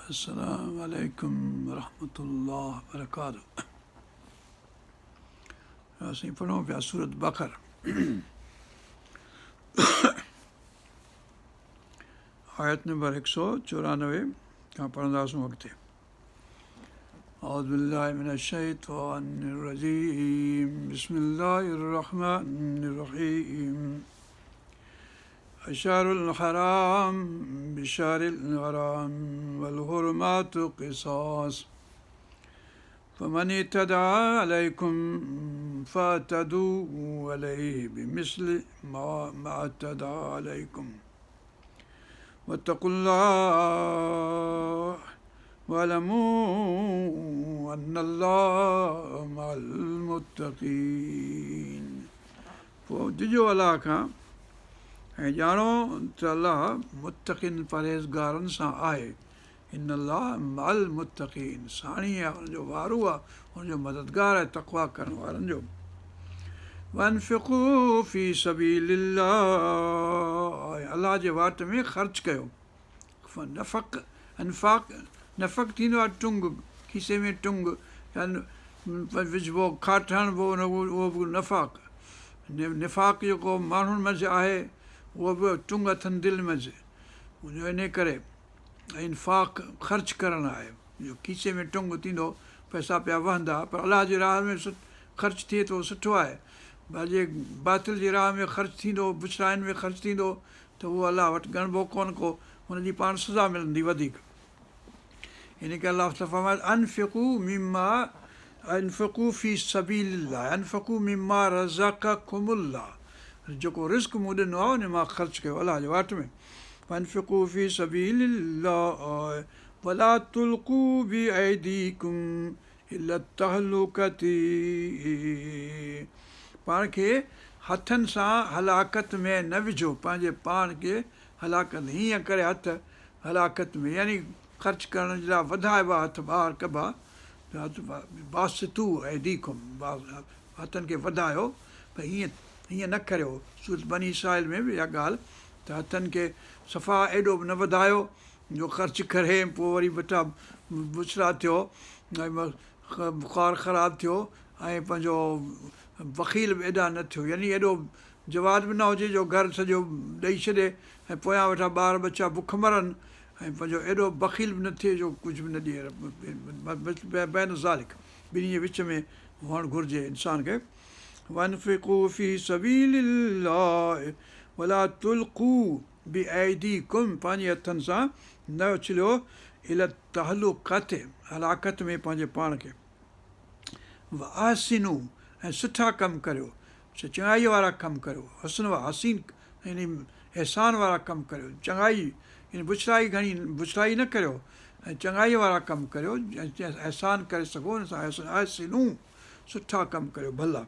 Assalamu alaikum wa rahmatullahi wa barakatuh. असीं पढ़ूं पिया सूरत बकर आयत नंबर 194 खां पढ़ंदासूं अॻिते. أعوذ بالله من الشيطان الرجيم بسم الله الرحمن الرحيم الشهر الحرام بالشهر الحرام والحرمات قصاص فمن اعتدى عليكم فاعتدوا عليه بمثل ما اعتدى عليكم واتقوا الله واعلموا أن الله مع المتقين. पोइ ॾिजो अलाह खां ऐं ॼाणो त अलाह मुतक़िन परहेज़गारनि सां आहे. इन अलाह मअल मुतक़ीन, साणी आहे, हुनजो वारो आहे, हुनजो मददगार आहे तक़वा करण वारनि जो. वनफ़िक़ू फ़ी सबीलिल्लाह, अलाह जे वाट में ख़र्च कयो. नफ़क़ थींदो आहे टुंग, खीसे में टुंग या विझिबो, खाट हणिबो, उहो बि नफ़ाक़. निफ़ाक़ जेको माण्हुनि मंझि आहे उहो बि टुंग अथनि दिलि मंझि. इन करे इनफ़ाक़ ख़र्च करणु आहे. जो खीसे में टुंग थींदो, पैसा पिया वहंदा, पर अलाह जी राह में ख़र्च थिए थो, सुठो आहे. जे बातिल जी राह में ख़र्च थींदो, बुछड़ाइनि में ख़र्च थींदो त उहो अलाह वटि ॻणिबो कोन को, हुनजी पाण सज़ा मिलंदी वधीक. इन करे अलाह फरमाए अनफ़िक़ू फ़ी सबीलिल्लाह, अनफ़िक़ू मिम्मा रज़क़कुमुल्लाह, जेको रिस्क मूं ॾिनो आहे उन मां ख़र्च कयो अलाह जे वाट में. वनफ़िक़ू फ़ी सबीलिल्लाह वला तुल्क़ू बिअयदीकुम इला तहलुकती, पाण खे हथनि सां हलाकत में न विझो, पंहिंजे पाण खे हलाकत हीअं करे हथ हलाकत में, यानी ख़र्च करण जे लाइ वधाइबा हथ ॿाहिरि कबा. बासितू ऐदीकुम, हथनि खे वधायो, पर हीअं न करियो. सूरत बनी इसराईल में बि इहा ॻाल्हि, त हथनि खे सफ़ा एॾो बि न वधायो जो ख़र्च करे पोइ वरी बेटा बुछड़ा थियो, बुख़ारु ख़राबु थियो ऐं पंहिंजो वकील बि एॾा न थियो, यानी एॾो जवाब बि न हुजे जो घरु सॼो ॾेई छॾे ऐं पोयां वेठा ॿार बच्चा बुख मरनि, ऐं पंहिंजो एॾो बखील बि न थिए जो कुझु बि न ॾिए. बैन ज़ालिक, ॿिन्ही जे विच में हुअणु घुरिजे इंसान खे. वनफ़िक़ू फ़ी सबीलिल्लाह वला तुल्क़ू बिअयदीकुम, पंहिंजे हथनि सां न उछलियो, इला तहलुकत, हलाकत में पंहिंजे पाण खे. वअहसिनू, ऐं सुठा कमु करियो, चङाई वारा कमु करियो. हसन हसीन यानी अहसान वारा कमु करियो, चङाई यानी बुछड़ाई न करियो, ऐं चङाई वारा कमु करियो, अहसान करे सघो हुन सां. अहसिनू, सुठा कमु करियो, भला.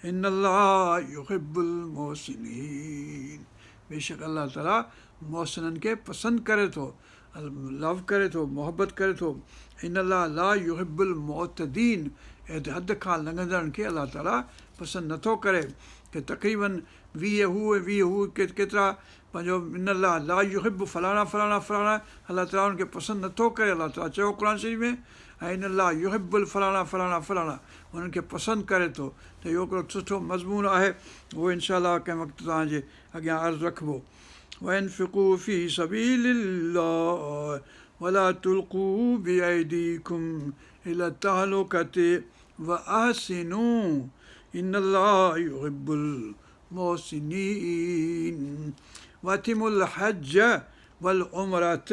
इन अल्लाह युहिब्बुल मोहसिनीन, बेशक अलाह ताला मोहसिननि खे पसंदि करे थो, लव करे थो, मोहबत करे थो. इन अल्लाह ला युहिब्बुल मुअतदीन, हद खां लंघंदड़नि खे अलाह ताला पसंदि नथो करे. की तक़रीबन 20 केतिरा पंहिंजो इन अल्लाह ला युहिब्बु फलाणा फलाणा फलाणा, अलाह ताला उनखे पसंदि नथो करे. अलाह ताला चयो क़ुर शरीफ़ में, ऐं इन अल्लाह युहिब्बुल फलाणा फलाणा फलाणा, उन्हनि खे पसंदि करे थो. त इहो हिकिड़ो सुठो मज़मून आहे, उहो इनशा कंहिं वक़्तु तव्हांजे अॻियां अर्ज़ु रखिबो. वनफ़िक़ू फ़ी सबीलिल्लाह वला तुल्क़ू बिअयदीकुम इला तहलुकति वअहसिनू इन अल्लाह युहिब्बुल मोहसिनीन. वअतिमुल हज वल उमरत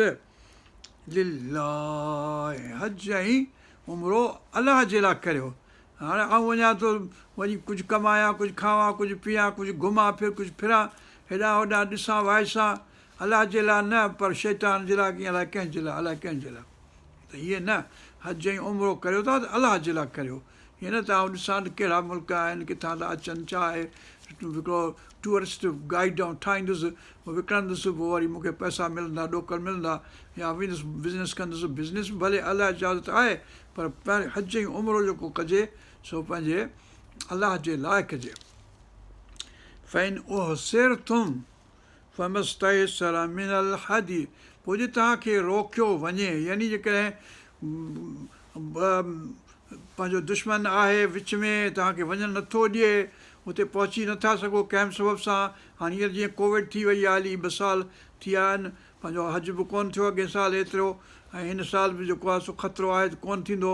लिल्लाह, हज ऐं उमिरो अलाह जे लाइ करियो. हाणे आउं वञा थो वञी कुझु कमायां, कुझु खावां, कुझु पीआं, कुझु घुमां कुझु फिरां, हेॾां होॾां ॾिसां वाइसां, अलाह जे लाइ न, पर शैतान जे लाइ, अलाए कंहिंजे लाइ, अलाए कंहिंजे लाइ. त हीअं न, हज ऐं उमिरो करियो था त अलाह जे लाइ करियो. हीअं न त आउं ॾिसां त कहिड़ा मुल्क आहिनि, किथां था अचनि, छा आहे, हिकिड़ो टूरिस्ट गाइड आउं ठाहींदुसि, विकिणंदुसि, पोइ वरी मूंखे पैसा मिलंदा, ॾोकर मिलंदा, या बिज़नेस कंदुसि. बिज़नेस भले अलाह इजाज़त आहे, पर पहिरीं हज ऐं उमिरो जेको कजे सो पंहिंजे अलाह जे लाइ कजे. फ़इन उहसिरतुम फमस्तयसर मिनल हदी, पोइ जे तव्हांखे रोकियो वञे, यानी जेकॾहिं पंहिंजो दुश्मन आहे विच में, तव्हांखे वञणु नथो ॾिए, हुते पहुची नथा सघो कंहिं बि सबब सां। हाणे हींअर जीअं कोविड थी वई आहे, हली 2 साल थी विया आहिनि, पंहिंजो हज बि कोन्ह थियो अॻे साल एतिरो, ऐं हिन साल बि जेको आहे सो ख़तरो आहे त कोन्ह थींदो,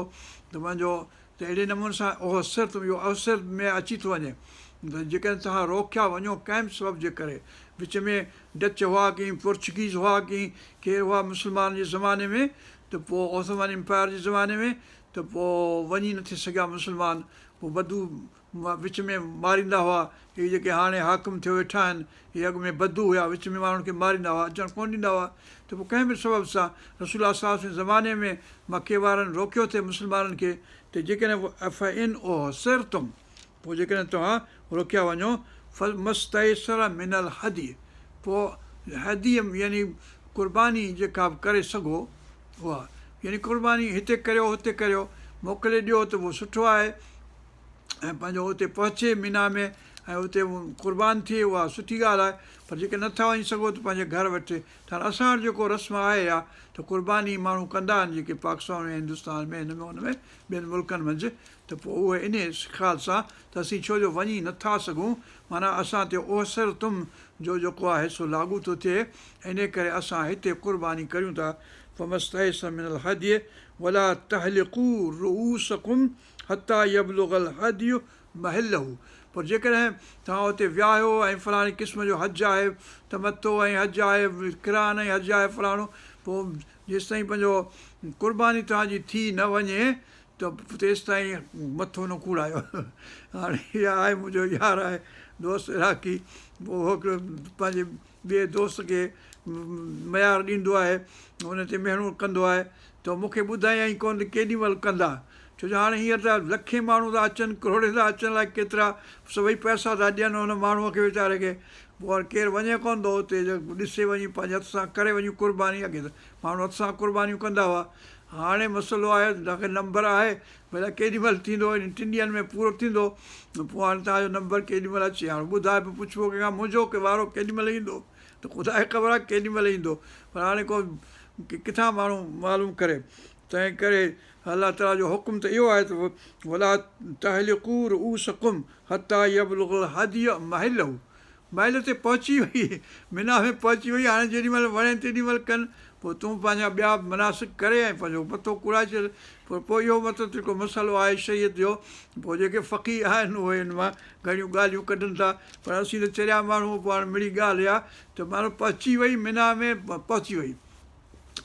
त पंहिंजो त अहिड़े नमूने सां इहो अवसर में अची थो वञे। त जेकॾहिं तव्हां रोकिया वञो कंहिं बि सबब जे करे, विच में डच हुआ की पोर्चुगीज़ हुआ की केरु हुआ मुस्लमान जे ज़माने में, त पोइ ओथोमन एम्पायर जे ज़माने में, त पोइ वञी नथी सघिया मुस्लमान, पोइ बदू विच में मारींदा हुआ। इहे जेके हाणे हाकिम थियो वेठा आहिनि, इहे अॻु में बदू हुया, विच में माण्हुनि खे मारींदा हुआ, अचणु कोन्ह ॾींदा हुआ। त पोइ कंहिं बि सबब सां रसूल साहब जे ज़माने में मके वारनि रोकियो थिए मुस्लमाननि खे, त जेकॾहिं पोइ जेकॾहिं तव्हां रोकिया वञो, मस्तयसर मिनल हदी, पोइ हदीअ यानी क़ुर्बानी जेका बि करे सघो उहा, यानी क़ुर्बानी हिते करियो हुते करियो, मोकिले ॾियो त उहो सुठो आहे, ऐं पंहिंजो हुते पहुचे मीना में ऐं हुते क़ुर्बान थिए, उहा सुठी ॻाल्हि आहे। पर जेके नथा वञी सघो त पंहिंजे घर वेठे, त असां वटि जेको रस्म आहे या त क़ुर्बानी माण्हू कंदा आहिनि जेके पाकिस्तान में, हिंदुस्तान में, हिन में हुन में ॿियनि मुल्कनि मंझि, त पोइ उहे इन ख़्याल सां त असीं छो जो वञी नथा सघूं, माना असां ते ओसर तुम जो जेको आहे सो लागू थो थिए, इन करे असां हिते क़ुर्बानी करियूं था। फमस्तयसर मिनल हदी वला तहलिकू रुऊसकुम हता यबलुगल हदी महलहू, पर जेकॾहिं तव्हां हुते विया आहियो ऐं फलाणे क़िस्म जो हज आहे, तमतो ऐं हज आहे, किरान ऐं हज आहे फलाणो, पोइ जेसिताईं पंहिंजो क़ुर्बानी तव्हांजी थी न वञे त तेसिताईं मथो न कूड़ायो। हाणे इहा आहे मुंहिंजो यार आहे दोस्त इराकी, पोइ हिकिड़ो पंहिंजे ॿिए दोस्त खे मयार ॾींदो आहे, हुन ते महिनत कंदो आहे, त मूंखे ॿुधायई कोन त केॾी महिल कंदा, छो जो हाणे हींअर त लखे माण्हू था अचनि, करोड़े था अचनि, लाइ केतिरा सभई पैसा था ॾियनि हुन माण्हूअ खे वीचारे खे, पोइ हाणे केरु वञे कोन थो हुते, ॾिसे वञी पंहिंजे हथ सां करे वञी क़ुर्बानी। अॻे त माण्हू हथ सां क़ुर्बानियूं कंदा हुआ, हाणे मसइलो आहे तव्हांखे नंबर आहे, भला केॾी महिल थींदो, 3 ॾींहंनि में पूरो थींदो, पोइ हाणे तव्हांजो नंबर केॾी महिल अचे, हाणे ॿुधाए पियो पुछिबो कंहिंखां मुंहिंजो की वारो केॾी महिल ईंदो, त ख़ुदा खे ख़बर आहे केॾी महिल ईंदो, पर हाणे को किथां माण्हू मालूम करे। तंहिं करे अलाह ताला जो हुकुम त इहो आहे त वला तहलिकू रुऊसकुम हता यबलुगल हदी महलहू, महल ते पहुची वई, मीना में पहुची वई, हाणे जेॾी महिल वणे तेॾी महिल कनि, पोइ तूं पंहिंजा ॿिया मुनासिक करे ऐं पंहिंजो मथो कुड़ाए छॾ। पोइ इहो मतिलबु जेको मसालो आहे शरीयत जो, पोइ जेके फ़क़ीह आहिनि उहे हिन मां घणियूं ॻाल्हियूं कढनि था, पर असीं त चरिया माण्हू, पोइ हाणे मिड़ी ॻाल्हि आहे त माण्हू पहुची वई, मीना में पहुची वई,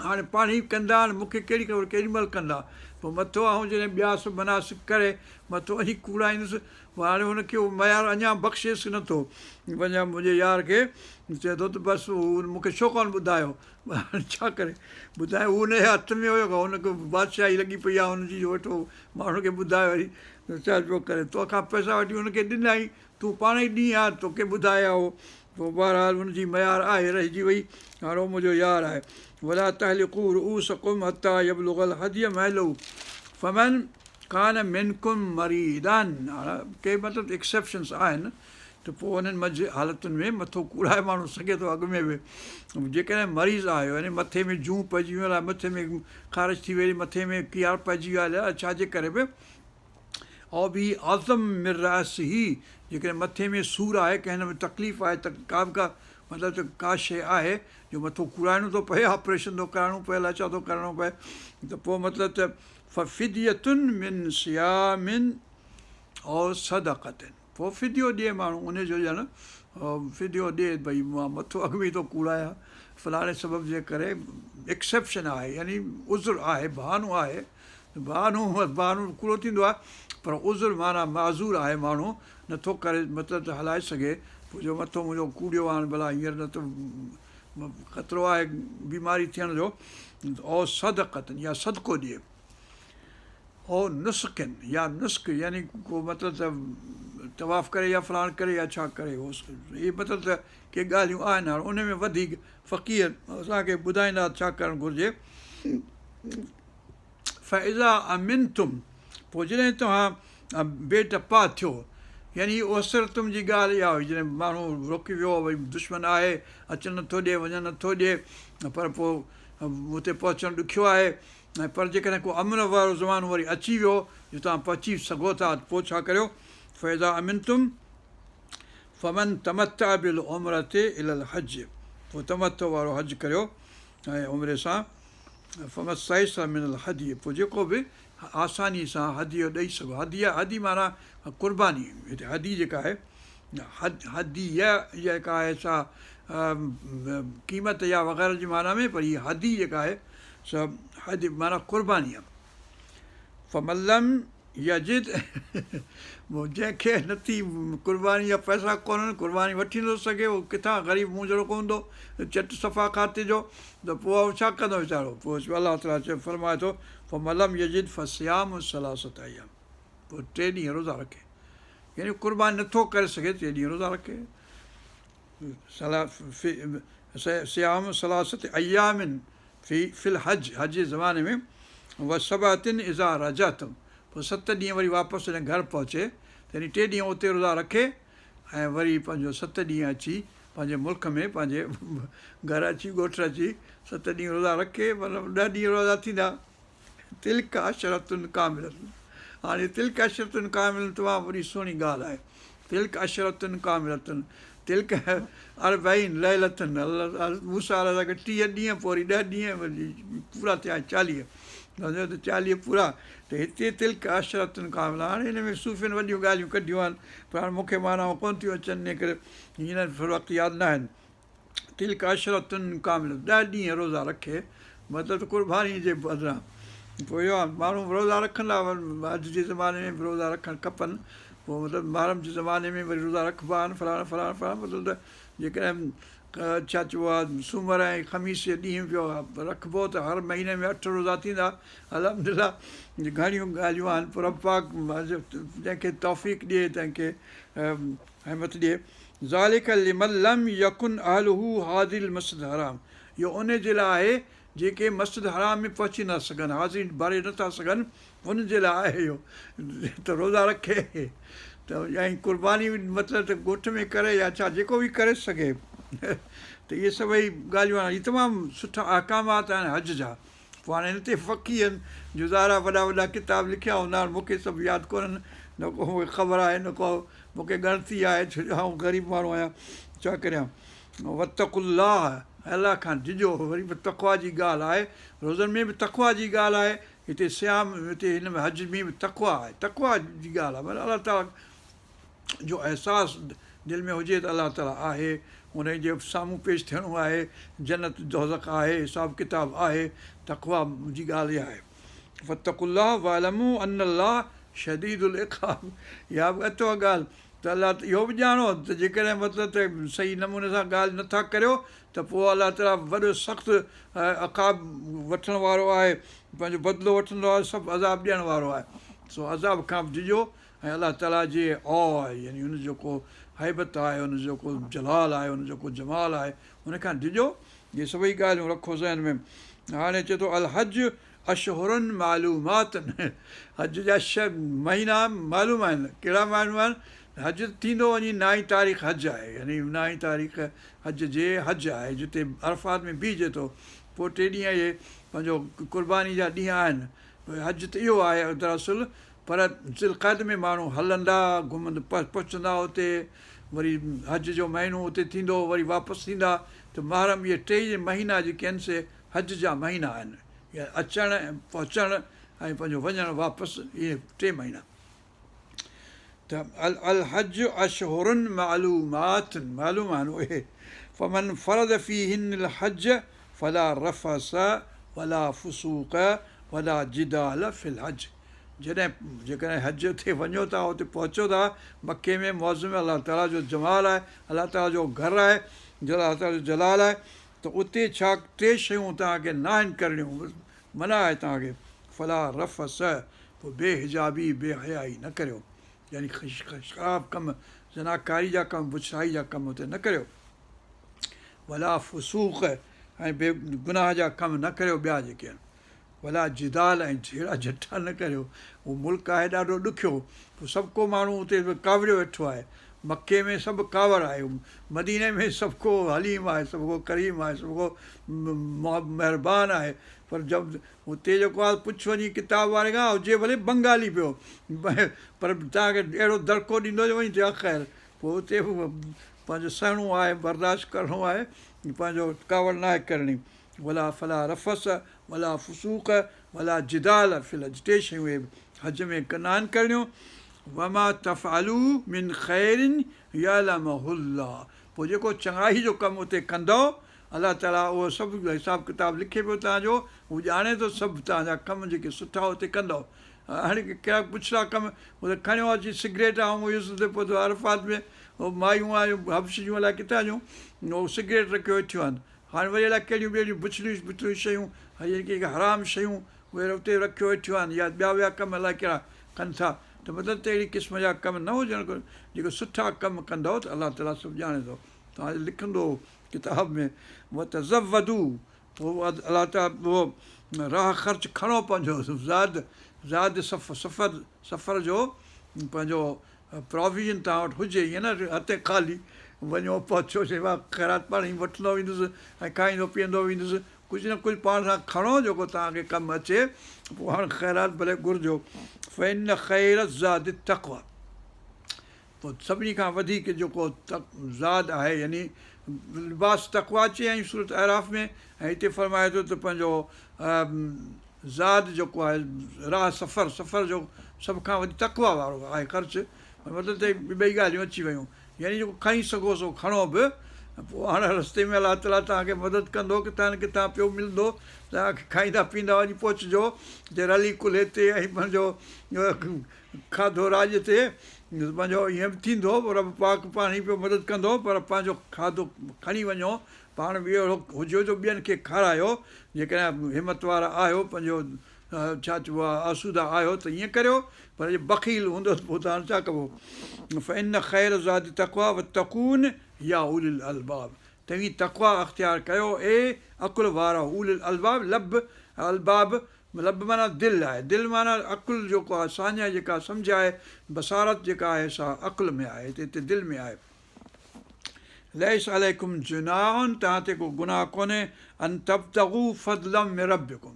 हाणे पाण ई कंदा आहिनि, मूंखे कहिड़ी ख़बर केॾी महिल कंदा, पोइ मथो ऐं जॾहिं ॿिया सभु मनासिक करे मथो वञी कूड़ाईंदुसि, हाणे हुनखे उहो मयार अञा बख़्शेसि नथो, वञा मुंहिंजे यार खे चए थो त बसि हू मूंखे छो कोन ॿुधायो, हाणे छा करे ॿुधाए, हू हुनजे हथ में हुयो, हुनखे बादशाही लॻी पई आहे हुनजी, जो वेठो माण्हू खे ॿुधाए वरी छा पियो करे, तोखां पैसा वठी हुनखे ॾिनई, तूं पाण ई ॾींहुं आहे तोखे ॿुधाए हो, पोइ बहरहाल हुनजी मयार आहे, रहिजी वई, हाणे उहो मुंहिंजो यार आहे। वला तहलिकू रुऊसकुम हता यबलुगल हदी महलहू फमन कान मिनकुम मरीदान, हाणे के मतिलबु एक्सेप्शन्स आहिनि, त पोइ उन्हनि मंझि हालतुनि में मथो कूड़ाए माण्हू सघे थो अॻु में बि, जेकॾहिं मरीज़ आहे यानी मथे में जूं पइजी वियो आहे, मथे में ख़ारिश थी वई, मथे में कीआर पइजी वियो आहे, छाजे करे बि, ऐं बि आज़म मिरास ई, जेकॾहिं मथे में सूरु आहे, कंहिं हिन में तकलीफ़ आहे, त का बि का मतिलबु त का शइ आहे जो मथो कूड़ाइणो थो पए, ऑपरेशन थो कराइणो पए, अलाए छा थो करिणो पए, त पोइ मतिलबु त फ़िदियतुनि मिन सियामिन और सदक़तिन, पोइ फिदियो ॾिए माण्हू, उनजो ॼण फिदियो ॾिए, भई मां मथो अॻु में थो कूड़ायां फलाणे सबब जे करे, एक्सेप्शन आहे, यानी उज़ुर आहे, बहानो आहे, बहानो कूड़ो थींदो आहे, पर उज़ुर माना माज़ूर आहे, माण्हू नथो करे मतिलबु त हलाए सघे, पोइ जो मथो मुंहिंजो कूड़ियो आहे, भला हींअर न त ख़तरो आहे बीमारी थियण जो, और सदक़तनि या सदको ॾिए, और नुस्कनि या नुस्क, यानी को मतिलबु त तवाफ़ करे या फलाण करे या छा करे, इहे मतिलबु त के ॻाल्हियूं आहिनि, हाणे उन में वधीक फ़क़ीर असांखे ॿुधाईंदा छा करणु घुरिजे। फ़इज़ा अमिनतुम, पोइ जॾहिं तव्हां बेटपा थियो, यानी ओसरतुम जी ॻाल्हि इहा हुई, जॾहिं माण्हू रोकी वियो, भई दुश्मन आहे, अचणु नथो ॾिए, वञणु नथो ॾिए, पर पोइ हुते पहुचणु ॾुखियो आहे। ऐं पर जेकॾहिं को अमन वारो ज़मानो वरी अची वियो, जो तव्हां पहुची सघो था, पोइ छा करियो? फ़ैज़ा अमिन तुम फमन तमता बिल उमिरि ते इल हज, पोइ तमतो वारो हज करियो ऐं उमिरि सां। फमत साइज़ सां मिनल हदी, पोइ जेको बि आसानी सां हदीअ ॾेई सघो। हदी माना क़ुर्बानी। हिते हदी जेका आहे, हदीअ जेका आहे सा क़ीमत या वग़ैरह जी माना में, पर हीअ हदी जेका आहे सा हदी माना क़ुर्बानी आहे। फमल्लम यजिद जंहिंखे नथी क़ुर्बानी जा पैसा कोन्हनि, क़ुर्बानी वठी नथो सघे, उहो किथां ग़रीब मूं जहिड़ो कोन हूंदो चट सफ़ा खाते जो, त पोइ उहो छा कंदो वीचारो? पोइ अलाह ताला फरमाए थो फमल्लम यजिद फसियाम सलासत अय्याम, पोइ 3 ॾींहं रोज़ा रखे। यानी क़ुर्बानी नथो करे सघे, 3 ॾींहं रोज़ा रखे। सियाम सलासत अय्यामिन फिल हज, हज जे ज़माने में, व सबातिन इज़ा रजअतुम, पोइ 7 ॾींहं वरी वापसि जॾहिं घर पहुचे, त यानी 3 ॾींहं उते रोज़ा रखे ऐं वरी पंहिंजो 7 ॾींहं अची पंहिंजे मुल्क में, पंहिंजे घर अची, ॻोठ अची 7 ॾींहं रोज़ा रखे, मतिलबु 10 ॾींहं रोज़ा थींदा। तिल्क अशरतुन कामिलतुन, हाणे तिल्क अशरतुन कामिलतुन तमामु वॾी सुहिणी ॻाल्हि आहे। तिल्क अशरतुन कामिलतुन, तिल्क अरबईन लैलतुन, मूसा अलाह खे 30 ॾींहं, पोइ वरी 10 ॾींहं पूरा थिया 40, सम्झो त 40 पूरा। त हिते तिल्क अशरतुन कामिला, हाणे हिन में सूफ़ियुनि वॾियूं ॻाल्हियूं कढियूं आहिनि, पर हाणे मूंखे मानाऊं कोन थियूं अचनि, इन करे हींअर वक़्तु यादि न आहिनि। तिल्क अशरतुन कामिल, 10 ॾींहं रोज़ा रखे, मतिलबु त क़ुर्बानी जे बदिरां। पोइ इहो आहे, माण्हू रोज़ा रखंदा, अॼु जे ज़माने में बि रोज़ा रखणु खपनि। पोइ मतिलबु महरम जे ज़माने में वरी रोज़ा रखिबा आहिनि, फलाणा फलाणा फलाणा, मतिलबु त जेकॾहिं छा चइबो आहे, सूमर ऐं ख़मीस जे ॾींहुं पियो रखिबो, त हर महीने में 8 रोज़ा थींदा। अल्हम्दुलिल्लाह घणियूं ॻाल्हियूं आहिनि, पर पाक जंहिंखे तौफ़ीक़ ॾिए, तंहिंखे हिमत ॾिए। ज़ालिक लिमन लम यकुन अहलुहु हादिल मस्जिद हराम, इहो उन जे लाइ आहे जेके मस्जिद हराम में पहुची न सघनि, हाज़िर भरे नथा सघनि, उन जे लाइ आहे इहो त रोज़ा रखे। त ऐं क़ुर्बानी मतिलबु त ॻोठ में करे या छा जेको बि करे सघे। त इहे सभई ॻाल्हियूं आहिनि, इहे तमामु सुठा अहकामात आहिनि हज जा। पोइ हाणे हिन ते फ़क़ी आहिनि, जुज़ारा वॾा वॾा किताब लिखिया हूंदा आहिनि, मूंखे सभु यादि कोन्हनि, न को मूंखे ख़बर आहे, न को मूंखे ॻणती आहे, छो जो आउं ग़रीब माण्हू आहियां, छा करियां। वतक़ुल्लाह, अलाह खां डिॼो, वरी बि तक़वा जी ॻाल्हि आहे, रोज़नि में बि तक़वा जी ॻाल्हि आहे, हिते सियाम, हिते हिन में हज में बि तक़वा आहे, तक़वा जी ॻाल्हि आहे। मतिलबु अलाह ताला जो अहसासु दिलि में हुजे त अलाह ताला आहे, उन जे साम्हूं पेश थियणो आहे, जन्नत दोज़ख आहे, हिसाब किताब आहे, तक़वा जी ॻाल्हि इहा आहे। फतक़ुल्लाह वअलमू अनल्लाह शदीदुल इक़ाब, इहा बि अथव ॻाल्हि, त अलाह इहो बि ॼाणो त जेकॾहिं मतिलबु त सही नमूने सां ॻाल्हि नथा करियो, त पोइ अलाह ताला वॾो सख़्तु अक़ाब वठण वारो आहे, पंहिंजो बदिलो वठंदो आहे, सभु अज़ाब ॾियण वारो आहे। सो अज़ाब खां बि डिॼो, ऐं अलाह ताला जे आहे, यानी हुनजो को हैबत आहे, हुनजो को जलाल आहे, हुनजो को जमाल आहे, हुन खां डिॼो। इहे सभई ॻाल्हियूं रखो ज़हन में। हाणे चए थो अल हज अशहुरुनि मालूमातनि, हज जा 6 महीना मालूम आहिनि। कहिड़ा मालूम आहिनि? हज थींदो वञी 9 तारीख़ हज आहे, यानी 9 तारीख़ हज जे हज आहे, जिते अरफ़ात में बीहजे थो। पोइ 3 ॾींहं इहे पंहिंजो क़ुर्बानी जा ॾींहं आहिनि। हज त इहो आहे दरअसल, पर ज़िलक़द में माण्हू हलंदा, घुमंदा, पहुचंदा हुते, वरी हज जो महीनो उते थींदो, वरी वापसि थींदा। त महरम इहे 3 महीना जेके आहिनि से हज जा महीना आहिनि, या अचणु ऐं पहुचणु ऐं पंहिंजो वञणु वापसि, इहे 3 महीना। त अल हज अशहुरुनि मालूमातुनि, मालूम आहिनि उहे। फमन फरद फीहिन्नल हज फला रफ़स वला फुसूक वला जिदाल फिल हज, जेकॾहिं हज ते वञो था, उते पहुचो था, मके में मौज़ में, अलाह ताला जो जमाल आहे, अलाह ताला जो घरु आहे, अलाह ताला जो जलाल आहे, त उते छा 3 शयूं तव्हांखे न आहिनि करणियूं, मना आहे तव्हांखे। फला रफ़स, पोइ बेहिजाबी बेहयाई न करियो, यानी ख़राब कमु, ज़नाकारी जा कमु, बुछाई जा कमु हुते न करियो। वला फुसूक, ऐं गुनाह जा कमु न करियो ॿिया जेके आहिनि। वला जिदाल ऐं झेड़ा झटा न करियो। उहो मुल्क आहे ॾाढो ॾुखियो, पोइ सभु को माण्हू उते कावड़ियो वेठो आहे। मके में सभु कावड़ आहे, मदीने में सभु को हलीम आहे, सभु को करीम आहे, सभु को महिरबानी आहे। पर जब हुते जेको आहे पुछ वञी किताब वारे खां, हुजे भले बंगाली पियो, पर तव्हांखे अहिड़ो दड़को ॾींदो जो वञी जा ख़ैरु। पोइ हुते बि पंहिंजो सहणो आहे, बर्दाश्त करिणो आहे, पंहिंजो कावड़ न आहे करणी। वला फला रफ़स वला फुसूक वला जिदाल फिल, टे शयूं इहे हज में कंदा आहिनि करणियूं। वमा तफ़ालू मिन ख़ैरिन यअलमहुल्लाह, पोइ जेको चङाई जो कमु उते कंदव, अलाह ताला उहो सभु हिसाबु किताबु लिखे पियो तव्हांजो, हू ॼाणे थो सभु तव्हांजा कम जेके सुठा उते कंदव। हाणे कहिड़ा पुछड़ा कमु उते खणियो अची सिगरेट ऐं युस ते पोइ अरफ़ात में उहो मायूं आयूं हब्श जूं अलाए किथां जूं, उहो सिगरेट रखियो वेठियूं आहिनि। हाणे वरी अलाए कहिड़ियूं ॿियूं बुछड़ियूं बुछड़ियूं शयूं, जेके हराम शयूं उहे उते रखियो वेठियूं आहिनि, या ॿिया ॿिया कम अलाए कहिड़ा कनि था। त मतिलबु त अहिड़ी क़िस्म जा कम न हुजणु घुरिजनि। जेको सुठा कमु कंदव त अलाह ताला सभु ॼाणे थो। तव्हां लिखंदो किताब में उहो त ज़वदू, पोइ अलाह ताला उहो राह ख़र्चु खणो पंहिंजो ज़ाद सफ़र जो पंहिंजो प्रोविज़न तव्हां वटि हुजे, ईअं न हथे ख़ाली वञो पहुचो चए वाह ख़ैरात पाण ई वठंदो वेंदुसि ऐं खाईंदो पीअंदो वेंदुसि। कुझु न कुझु पाण सां खणो जेको तव्हांखे कमु अचे। पोइ हाणे ख़ैरात भले घुरिजो। फ़इन ख़ैर ज़ाद तक़वा, पोइ सभिनी खां वधीक जेको ज़ाद आहे, यानी लिबास तक़वा चयईं सूरत अराफ़ में, ऐं हिते फरमाए थो त पंहिंजो ज़ाद जेको आहे राह सफ़र जो सभ खां वधीक तक़वा वारो आहे ख़र्चु। मतिलबु त ॿई ॻाल्हियूं अची वियूं, यानी जेको खणी सघो सो खणो बि। पोइ हाणे रस्ते में अलाह ताला तव्हांखे मदद कंदो, किथां न किथां पियो मिलंदो, तव्हांखे खाईंदा पीअंदा वञी पहुचजो जे रली कुल्हे ते, ऐं पंहिंजो खाधो राॼ ते पंहिंजो ईअं बि थींदो। रब पाक पाण ई पियो मदद कंदो, पर पंहिंजो खाधो खणी वञो, पाण बि अहिड़ो हुजो जो ॿियनि खे खारायो। जेकॾहिं हिमत वारा आहियो, पंहिंजो छा चइबो आहे आसूदा आहियो त ईअं करियो, पर जे बख़ील हूंदो त पोइ तव्हां छा कबो। फ़इन ख़ैर ज़ाद तक़वा वतक़ून या उलिल अलबाब, तव्हीं तक़वा अख़्तियार कयो ए अकुल वारा। उलिल अलबाब, लब माना दिलि आहे, दिलि माना अकुल जेको आहे, साञा जेका सम्झ आहे, बसारत जेका आहे सा अकुल में आहे, हिते दिलि में आहे। लैस अलैकुम जुनाहुन, तव्हां ते को गुनाह कोन्हे, अन तब्तगू फज़लन मिन रब्बिकुम,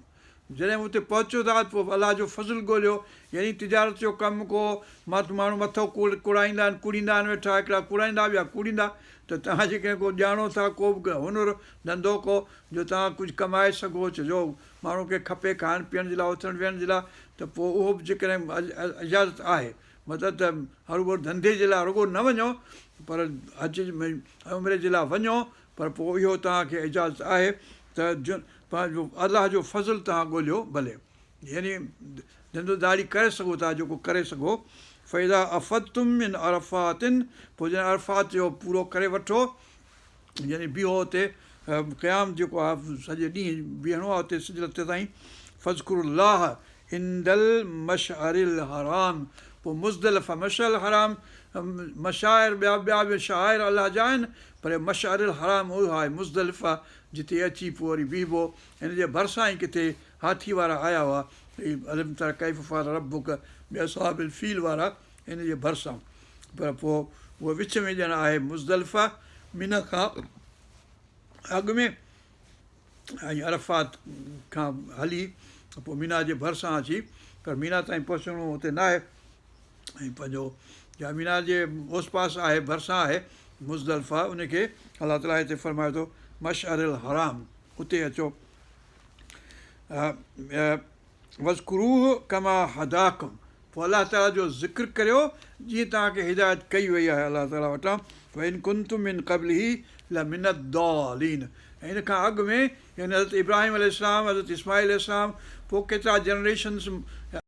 जॾहिं उते पहुचो था पोइ अलाह जो फज़ुल ॻोल्हियो। यानी तिजारत जो कमु को माण्हू मथो कुड़ाईंदा आहिनि, कुड़ींदा आहिनि वेठा, हिकिड़ा कुड़ाईंदा ॿिया कुड़ींदा। त तव्हां जेके को ॼाणो था को बि हुनुरु धंधो को जो तव्हां कुझु कमाए सघो, जो माण्हू खे खपे खाइण पीअण जे लाइ, उथण विहण जे लाइ, त पोइ उहो बि जेकॾहिं इजाज़त आहे। मतिलबु त हर उहो धंधे जे लाइ रुॻो न वञो, पर हज में उमिरि जे लाइ वञो, पर पोइ इहो तव्हांखे इजाज़त आहे त पंहिंजो अलाह जो फज़ुल तव्हां ॻोल्हियो भले, यानी धंधोदारी करे सघो था जेको करे सघो। फ़ैज़ा अफ़तुम मिन अरफ़ातिन, पोइ जॾहिं अरफ़ात जो पूरो करे वठो, यानी बीहो हुते क़याम जेको आहे सॼे ॾींहुं बीहणो आहे हुते सिजदत ताईं। फ़ज़कुरुल्लाह इंदल मशअरिल हराम, पोइ मुज़दलिफ़ मशअल हराम, मशाइर ॿिया बि शाइर अलाह जा आहिनि, पर मशअरिल हराम उहो आहे मुज़दलिफ़ा, जिते अची पोइ वरी बीहबो। हिन जे भरिसां ई किथे हाथी वारा आया हुआ, अलम तरा कैफ़ फ़अल रब्बुक बिअस्हाबिल फ़ील वारा, हिन जे भरिसां। पर पोइ उहो विच में ॼण आहे मुज़दलिफ़ा, मीना खां अॻु में, ऐं अरफ़ात खां हली पोइ मीना जे भरिसां अची, पर मीना ताईं पहुचणो हुते न आहे। ऐं पंहिंजो या मीना जे ओस पास आहे, भरिसां आहे मुज़दलिफ़ा, उनखे अलाह ताला हिते फरमाए थो मशअरिल हराम, उते अचो। वज़कुरूह कमा हदाकुम, पोइ अलाह ताला जो ज़िक्र करियो जीअं तव्हांखे हिदायत कई वई आहे अलाह ताला वटां। इन कुंतुम मिन क़ब्लिही लमिनद दालीन, ऐं हिन खां अॻु में यानी हज़रत इब्राहिम अलैहिस्सलाम, हज़रत इस्माईल अलैहिस्सलाम, पोइ केतिरा जनरेशन्स